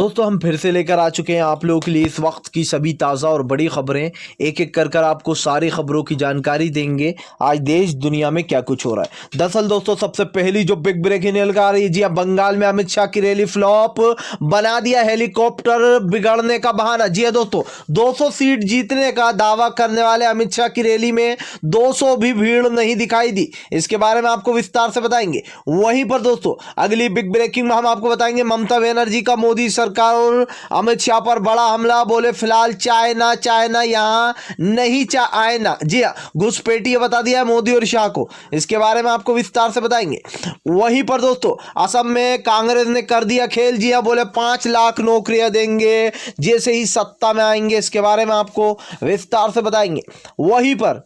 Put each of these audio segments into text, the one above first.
दोस्तों हम फिर से लेकर आ चुके हैं आप लोगों के लिए इस वक्त की सभी ताज़ा और बड़ी खबरें। एक एक कर आपको सारी खबरों की जानकारी देंगे आज देश दुनिया में क्या कुछ हो रहा है। दरअसल दोस्तों सबसे पहली जो बिग ब्रेकिंग न्यूज़ आ रही है, जी हाँ, बंगाल में अमित शाह की रैली फ्लॉप, बना दिया हेलीकॉप्टर बिगड़ने का बहाना। जी हाँ दोस्तों, 200 सीट जीतने का दावा करने वाले अमित शाह की रैली में 200 भी भीड़ नहीं दिखाई दी। इसके बारे में आपको विस्तार से बताएंगे। वहीं पर दोस्तों अगली बिग ब्रेकिंग में हम आपको बताएंगे ममता बनर्जी का मोदी सरकार और अमित शाह पर बड़ा हमला। बोले फिलहाल चाइना यहां नहीं आए ना। जी हाँ, घुसपैठिए बता दिया है मोदी और शाह को। इसके बारे में आपको विस्तार से बताएंगे। वहीं पर दोस्तों असम में कांग्रेस ने कर दिया खेल। जी हाँ, बोले 5 लाख नौकरियां देंगे जैसे ही सत्ता में आएंगे। इसके बारे में आपको विस्तार से बताएंगे। वहीं पर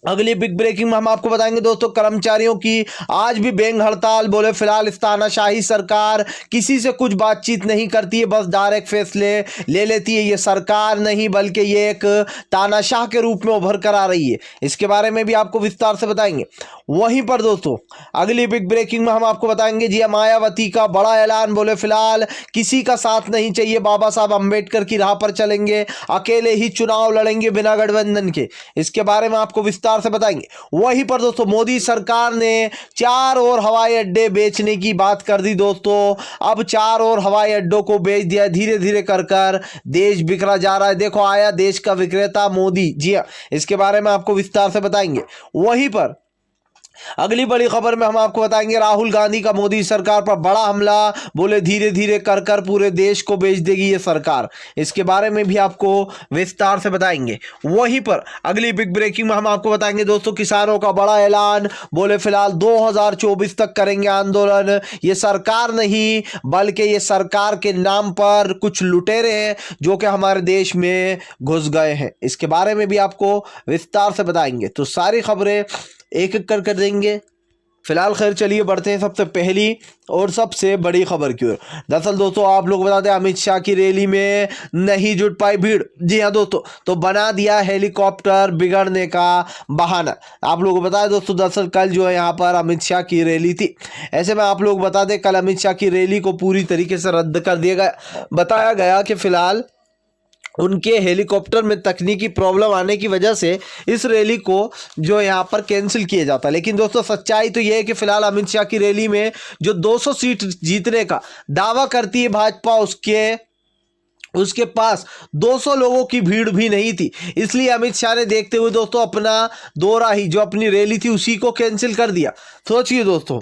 अगली बिग ब्रेकिंग में हम आपको बताएंगे दोस्तों कर्मचारियों की आज भी बैंक हड़ताल। बोले फिलहाल इस तानाशाही सरकार किसी से कुछ बातचीत नहीं करती है, बस डायरेक्ट फैसले ले लेती है। ये सरकार नहीं बल्कि ये एक तानाशाह के रूप में उभर कर आ रही है। इसके बारे में भी आपको विस्तार से बताएंगे। वहीं पर दोस्तों अगली बिग ब्रेकिंग में हम आपको बताएंगे जी मायावती का बड़ा ऐलान। बोले फिलहाल किसी का साथ नहीं चाहिए, बाबा साहब अंबेडकर की राह पर चलेंगे, अकेले ही चुनाव लड़ेंगे बिना गठबंधन के। इसके बारे में आपको विस्तार से बताएंगे। वहीं पर दोस्तों मोदी सरकार ने 4 और हवाई अड्डे बेचने की बात कर दी। दोस्तों अब 4 और हवाई अड्डों को बेच दिया। धीरे धीरे कर देश बिखरा जा रहा है। देखो आया देश का विक्रेता मोदी। जी हाँ, इसके बारे में आपको विस्तार से बताएंगे। वहीं पर अगली बड़ी खबर में हम आपको बताएंगे राहुल गांधी का मोदी सरकार पर बड़ा हमला। बोले धीरे धीरे कर पूरे देश को बेच देगी ये सरकार। इसके बारे में भी आपको विस्तार से बताएंगे। वहीं पर अगली बिग ब्रेकिंग में हम आपको बताएंगे दोस्तों किसानों का बड़ा ऐलान। बोले फिलहाल 2024 तक करेंगे आंदोलन। ये सरकार नहीं बल्कि ये सरकार के नाम पर कुछ लुटेरे हैं जो कि हमारे देश में घुस गए हैं। इसके बारे में भी आपको विस्तार से बताएंगे। तो सारी खबरें एक एक कर देंगे। फिलहाल खैर चलिए बढ़ते हैं सबसे पहली और सबसे बड़ी खबर की ओर। दरअसल दोस्तों आप लोग बता दें अमित शाह की रैली में नहीं जुट पाई भीड़। जी हाँ दोस्तों, तो बना दिया हेलीकॉप्टर बिगड़ने का बहाना। आप लोगों को बताया दोस्तों दरअसल कल जो है यहाँ पर अमित शाह की रैली थी। ऐसे में आप लोग बता दें कल अमित शाह की रैली को पूरी तरीके से रद्द कर दिया गया। बताया गया कि फिलहाल उनके हेलीकॉप्टर में तकनीकी प्रॉब्लम आने की वजह से इस रैली को जो यहाँ पर कैंसिल किया जाता है। लेकिन दोस्तों सच्चाई तो यह है कि फिलहाल अमित शाह की रैली में जो 200 सीट जीतने का दावा करती है भाजपा, उसके पास 200 लोगों की भीड़ भी नहीं थी। इसलिए अमित शाह ने देखते हुए दोस्तों अपना दौरा ही जो अपनी रैली थी उसी को कैंसिल कर दिया। सोचिए दोस्तों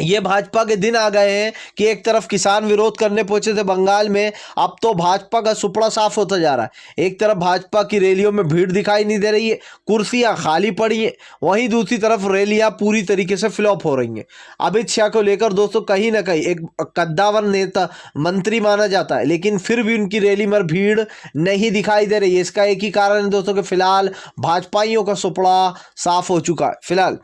ये भाजपा के दिन आ गए हैं कि एक तरफ किसान विरोध करने पहुंचे थे बंगाल में, अब तो भाजपा का सुपड़ा साफ होता जा रहा है। एक तरफ भाजपा की रैलियों में भीड़ दिखाई नहीं दे रही है, कुर्सियां खाली पड़ी हैं, वहीं दूसरी तरफ रैलियां पूरी तरीके से फ्लॉप हो रही हैं। अमित शाह को लेकर दोस्तों कहीं ना कहीं एक कद्दावर नेता मंत्री माना जाता है, लेकिन फिर भी उनकी रैली में भीड़ नहीं दिखाई दे रही है। इसका एक ही कारण है दोस्तों कि फिलहाल भाजपाइयों का सुपड़ा साफ हो चुका है। फिलहाल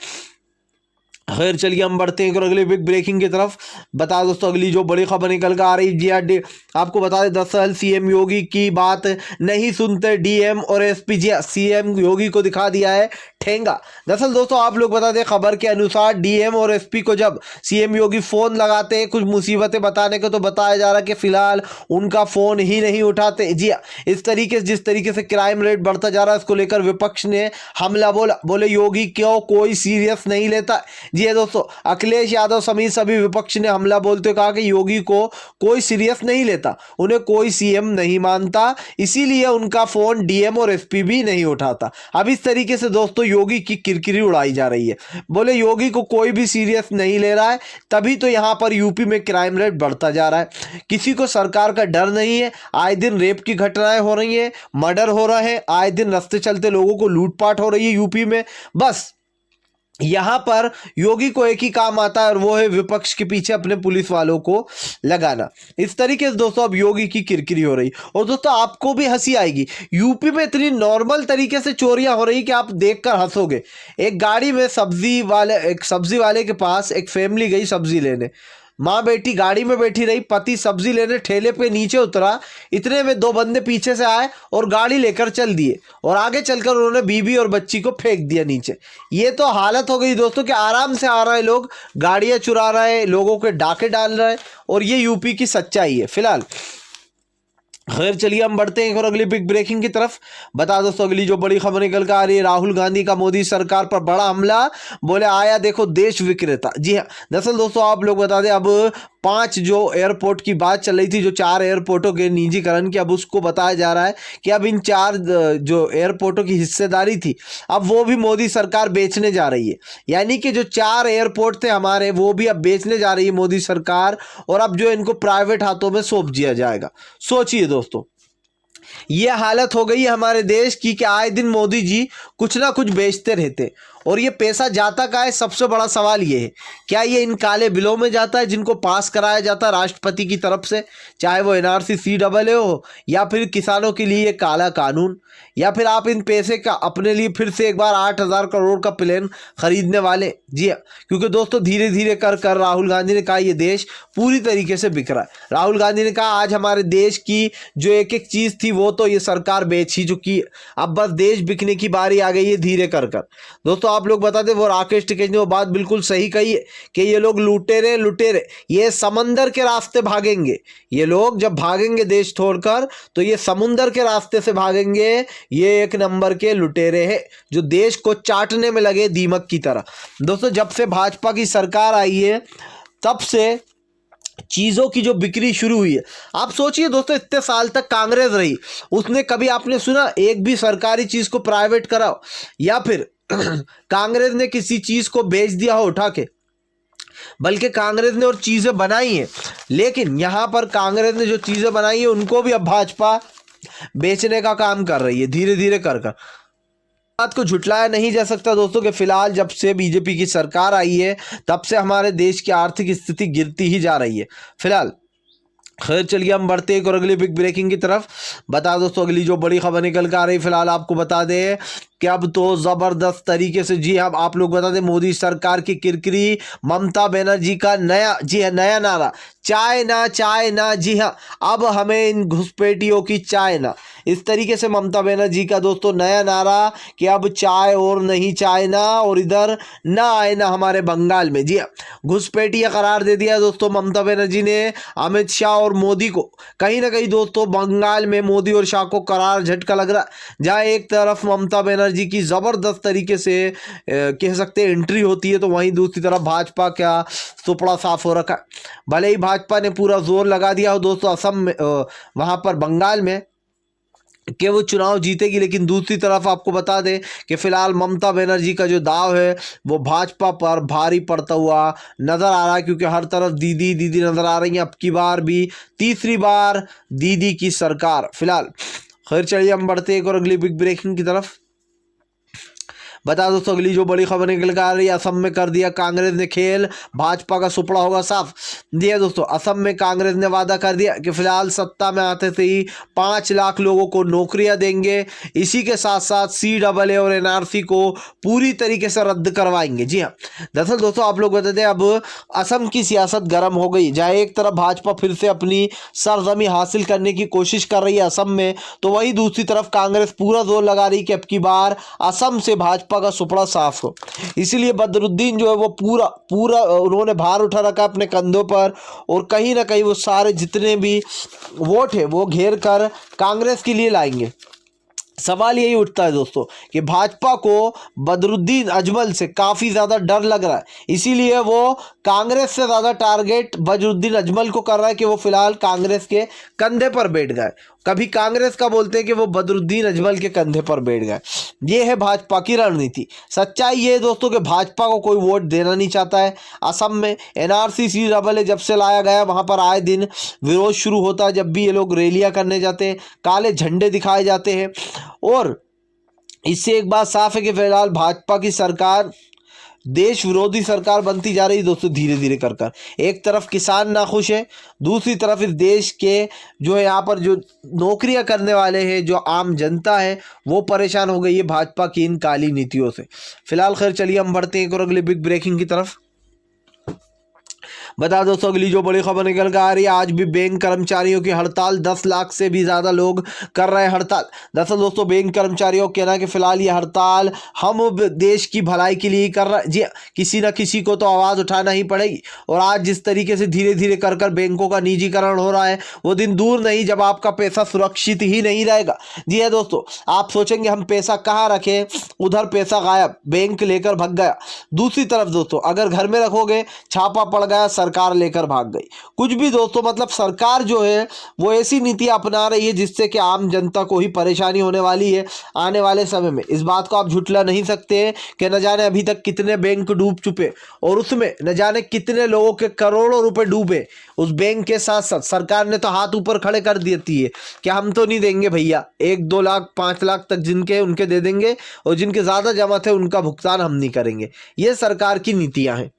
खैर चलिए हम बढ़ते हैं अगले बिग ब्रेकिंग की तरफ। बता दोस्तों अगली जो बड़ी खबर निकल कर आ रही जी आपको बता दें दरअसल सीएम योगी की बात नहीं सुनते डीएम और एसपी। जी सीएम योगी को दिखा दिया है ठेंगा। दरअसल दोस्तों आप लोग बता दें खबर के अनुसार डीएम और एसपी को जब सीएम योगी फोन लगाते हैं कुछ मुसीबतें बताने को, तो बताया जा रहा है कि फिलहाल उनका फोन ही नहीं उठाते। जी इस तरीके से जिस तरीके से क्राइम रेट बढ़ता जा रहा है इसको लेकर विपक्ष ने हमला बोला। बोले योगी क्यों कोई सीरियस नहीं लेता। जी दोस्तों अखिलेश यादव समेत सभी विपक्ष ने हमला बोलते हुए कहा कि योगी को कोई सीरियस नहीं लेता, उन्हें कोई सीएम नहीं मानता, इसीलिए उनका फोन डीएम और एसपी भी नहीं उठाता। अब इस तरीके से दोस्तों योगी की किरकिरी उड़ाई जा रही है। बोले योगी को कोई भी सीरियस नहीं ले रहा है, तभी तो यहां पर यूपी में क्राइम रेट बढ़ता जा रहा है। किसी को सरकार का डर नहीं है, आए दिन रेप की घटनाएं हो रही हैं, मर्डर हो रहे हैं, आए दिन रास्ते चलते लोगों को लूटपाट हो रही है यूपी में। बस यहां पर योगी को एक ही काम आता है और वो है विपक्ष के पीछे अपने पुलिस वालों को लगाना। इस तरीके से दोस्तों अब योगी की किरकिरी हो रही। और दोस्तों आपको भी हंसी आएगी, यूपी में इतनी नॉर्मल तरीके से चोरियां हो रही कि आप देखकर हंसोगे। एक गाड़ी में एक सब्जी वाले के पास एक फैमिली गई सब्जी लेने, माँ बेटी गाड़ी में बैठी रही, पति सब्जी लेने ठेले पे नीचे उतरा, इतने में दो बंदे पीछे से आए और गाड़ी लेकर चल दिए और आगे चलकर उन्होंने बीबी और बच्ची को फेंक दिया नीचे। ये तो हालत हो गई दोस्तों कि आराम से आ रहे लोग, गाड़ियां चुरा रहे, लोगों के डाके डाल रहे, और ये यूपी की सच्चाई है फिलहाल। खैर चलिए हम बढ़ते हैं और अगली बिग ब्रेकिंग की तरफ। बता दोस्तों अगली जो बड़ी खबर निकल कर आ रही है, राहुल गांधी का मोदी सरकार पर बड़ा हमला, बोले आया देखो देश विक्रेता। जी हाँ, दरअसल दोस्तों आप लोग बता दें, अब 5 जो एयरपोर्ट की बात चल रही थी, जो 4 एयरपोर्टों के निजीकरण की, अब उसको बताया जा रहा है कि अब इन 4 जो एयरपोर्टों की हिस्सेदारी थी, अब वो भी मोदी सरकार बेचने जा रही है। यानी कि जो 4 एयरपोर्ट थे हमारे, वो भी अब बेचने जा रही है मोदी सरकार, और अब जो इनको प्राइवेट हाथों में सौंप दिया जाएगा। सोचिए दोस्तों, ये हालत हो गई है हमारे देश की कि आए दिन मोदी जी कुछ ना कुछ बेचते रहते, और ये पैसा जाता कहाँ है? सबसे बड़ा सवाल ये है, क्या ये इन काले बिलों में जाता है जिनको पास कराया जाता है राष्ट्रपति की तरफ से, चाहे वो एनआरसी CAA हो, या फिर किसानों के लिए काला कानून, या फिर आप इन पैसे का अपने लिए फिर से एक बार 8,000 करोड़ का प्लेन खरीदने वाले? जी हाँ, क्योंकि दोस्तों धीरे धीरे कर कर राहुल गांधी ने कहा ये देश पूरी तरीके से बिक रहा है। राहुल गांधी ने कहा आज हमारे देश की जो एक एक चीज़ थी वो तो ये सरकार बेच ही चुकी है, अब बस देश बिकने की बारी आ गई है धीरे कर कर। दोस्तों आप लोग बता दें, वो राकेश टिकैत ने वो बात बिल्कुल सही कही है कि ये लोग लुटेरे ये समंदर के रास्ते भागेंगे। ये लोग जब भागेंगे देश छोड़कर तो ये समुंदर के रास्ते से भागेंगे। ये एक नंबर के लुटेरे हैं जो देश को चाटने में लगे दीमक की तरह। दोस्तों जब से भाजपा की सरकार आई है तब से चीज़ों की जो बिक्री शुरू हुई है, आप सोचिए दोस्तों, इतने साल तक कांग्रेस रही, उसने कभी आपने सुना एक भी सरकारी चीज़ को प्राइवेट कराओ, या फिर कांग्रेस ने किसी चीज़ को बेच दिया हो उठा के? बल्कि कांग्रेस ने और चीज़ें बनाई हैं, लेकिन यहाँ पर कांग्रेस ने जो चीज़ें बनाई है उनको भी अब भाजपा बेचने का काम कर रही है धीरे धीरे कर कर। बात को झुटलाया नहीं जा सकता दोस्तों कि फिलहाल जब से बीजेपी की सरकार आई है तब से हमारे देश की आर्थिक स्थिति गिरती ही जा रही है फिलहाल। खैर चलिए हम बढ़ते हैं और अगली बिग ब्रेकिंग की तरफ। बता दोस्तों अगली जो बड़ी खबर निकल कर आ रही है, फिलहाल आपको बता दें कि अब तो ज़बरदस्त तरीके से, जी हाँ आप लोग बता दें, मोदी सरकार की किरकिरी, ममता बनर्जी का नया, जी हाँ नया नारा, चाय ना, जी हाँ अब हमें इन घुसपैठियों की चाय ना। इस तरीके से ममता बनर्जी का दोस्तों नया नारा कि अब चाय और नहीं चाय ना, और इधर ना आए ना हमारे बंगाल में। जी हाँ, घुसपैठिया करार दे दिया दोस्तों ममता बनर्जी ने अमित शाह और मोदी को। कहीं ना कहीं दोस्तों बंगाल में मोदी और शाह को करार झटका लग रहा, जहाँ एक तरफ ममता बनर्जी की ज़बरदस्त तरीके से कह सकते हैं एंट्री होती है, तो वहीं दूसरी तरफ भाजपा का सुपड़ा साफ हो रखा। भले ही भाजपा ने पूरा जोर लगा दिया हो दोस्तों असम में, वहाँ पर बंगाल में, कि वो चुनाव जीतेगी, लेकिन दूसरी तरफ आपको बता दें कि फिलहाल ममता बनर्जी का जो दाव है वो भाजपा पर भारी पड़ता हुआ नज़र आ रहा है, क्योंकि हर तरफ दीदी दीदी नज़र आ रही हैं। अब की बार भी तीसरी बार दीदी की सरकार फिलहाल। खैर चलिए हम बढ़ते हैं और अगली बिग ब्रेकिंग की तरफ। बता दोस्तों अगली जो बड़ी खबर निकल कर आ रही है, असम में कर दिया कांग्रेस ने खेल, भाजपा का सुपड़ा होगा साफ। दिया दोस्तों, असम में कांग्रेस ने वादा कर दिया कि फिलहाल सत्ता में आते से ही 5 लाख लोगों को नौकरियां देंगे, इसी के साथ साथ CAA और NRC को पूरी तरीके से रद्द करवाएंगे। जी हाँ, दरअसल दोस्तों आप लोग बताते हैं अब असम की सियासत गर्म हो गई, जहाँ एक तरफ भाजपा फिर से अपनी सरजमी हासिल करने की कोशिश कर रही है असम में, तो वहीं दूसरी तरफ कांग्रेस पूरा जोर लगा रही कि अब की बार असम से भाजपा का सुपड़ा साफ हो। इसीलिए बदरुद्दीन जो है वो पूरा उन्होंने भार उठा रखा अपने कंधों पर, और कहीं ना कहीं वो सारे जितने भी वोट है वो घेर कर कांग्रेस के लिए लाएंगे। सवाल यही उठता है दोस्तों कि भाजपा को बदरुद्दीन अजमल से काफ़ी ज़्यादा डर लग रहा है, इसीलिए वो कांग्रेस से ज़्यादा टारगेट बदरुद्दीन अजमल को कर रहा है कि वो फिलहाल कांग्रेस के कंधे पर बैठ गए। कभी कांग्रेस का बोलते हैं कि वो बदरुद्दीन अजमल के कंधे पर बैठ गए। ये है भाजपा की रणनीति। सच्चाई ये है दोस्तों कि भाजपा को कोई वोट देना नहीं चाहता है। असम में NRC CAA जब से लाया गया, वहाँ पर आए दिन विरोध शुरू होता है। जब भी ये लोग रैलियाँ करने जाते हैं, काले झंडे दिखाए जाते हैं, और इससे एक बात साफ है कि फिलहाल भाजपा की सरकार देश विरोधी सरकार बनती जा रही है दोस्तों धीरे धीरे कर कर। एक तरफ किसान नाखुश है, दूसरी तरफ इस देश के जो है यहाँ पर जो नौकरियां करने वाले हैं, जो आम जनता है, वो परेशान हो गई है भाजपा की इन काली नीतियों से। फिलहाल खैर चलिए हम बढ़ते हैं और अगले बिग ब्रेकिंग की तरफ। बता दोस्तों अगली जो बड़ी खबर निकल कर आ रही है, आज भी बैंक कर्मचारियों की हड़ताल, 10 लाख से भी ज्यादा लोग कर रहे हैं हड़ताल। दरअसल दोस्तों बैंक कर्मचारियों का कहना है कि फिलहाल ये हड़ताल हम देश की भलाई के लिए कर रहे हैं। जी, किसी ना किसी को तो आवाज उठाना ही पड़ेगी। और आज जिस तरीके से धीरे धीरे कर कर बैंकों का निजीकरण हो रहा है, वो दिन दूर नहीं जब आपका पैसा सुरक्षित ही नहीं रहेगा। जी है दोस्तों, आप सोचेंगे हम पैसा कहाँ रखें, उधर पैसा गायब, बैंक लेकर भाग गया। दूसरी तरफ दोस्तों अगर घर में रखोगे, छापा पड़ गया, सरकार लेकर भाग गई। कुछ भी दोस्तों, मतलब सरकार जो है वो ऐसी नीति अपना रही है जिससे कि आम जनता को ही परेशानी होने वाली है आने वाले समय में। इस बात को आप झुठला नहीं सकते हैं कि न जाने अभी तक कितने बैंक डूब चुके और उसमें न जाने कितने लोगों के करोड़ों रुपए डूबे। उस बैंक के साथ साथ सरकार ने तो हाथ ऊपर खड़े कर देती है कि हम तो नहीं देंगे भैया, 1-2 लाख 5 लाख तक जिनके उनके दे देंगे और जिनके ज्यादा जमा थे उनका भुगतान हम नहीं करेंगे। ये सरकार की नीतियां हैं।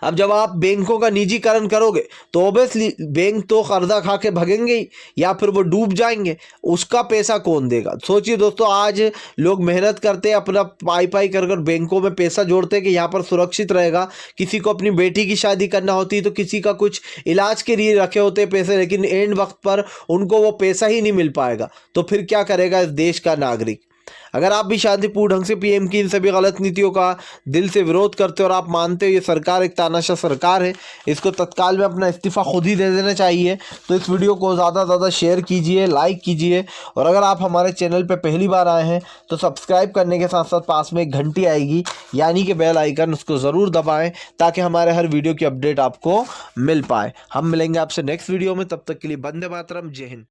अब जब आप बैंकों का निजीकरण करोगे तो ऑब्वियसली बैंक तो कर्जा खा के भगेंगे ही या फिर वो डूब जाएंगे। उसका पैसा कौन देगा? सोचिए दोस्तों, आज लोग मेहनत करते हैं, अपना पाई पाई कर कर बैंकों में पैसा जोड़ते हैं कि यहाँ पर सुरक्षित रहेगा। किसी को अपनी बेटी की शादी करना होती है तो किसी का कुछ इलाज के लिए रखे होते हैं पैसे, लेकिन एंड वक्त पर उनको वो पैसा ही नहीं मिल पाएगा। तो फिर क्या करेगा इस देश का नागरिक? अगर आप भी शांतिपूर्ण ढंग से पीएम की इन सभी गलत नीतियों का दिल से विरोध करते हो और आप मानते हो ये सरकार एक तानाशाह सरकार है, इसको तत्काल में अपना इस्तीफा खुद ही दे देना चाहिए। तो इस वीडियो को ज़्यादा से ज़्यादा शेयर कीजिए, लाइक कीजिए और अगर आप हमारे चैनल पर पहली बार आए हैं तो सब्सक्राइब करने के साथ साथ पास में एक घंटी आएगी यानी कि बेल आइकन, उसको ज़रूर दबाएँ ताकि हमारे हर वीडियो की अपडेट आपको मिल पाए। हम मिलेंगे आपसे नेक्स्ट वीडियो में, तब तक के लिए वंदे मातरम, जय हिंद।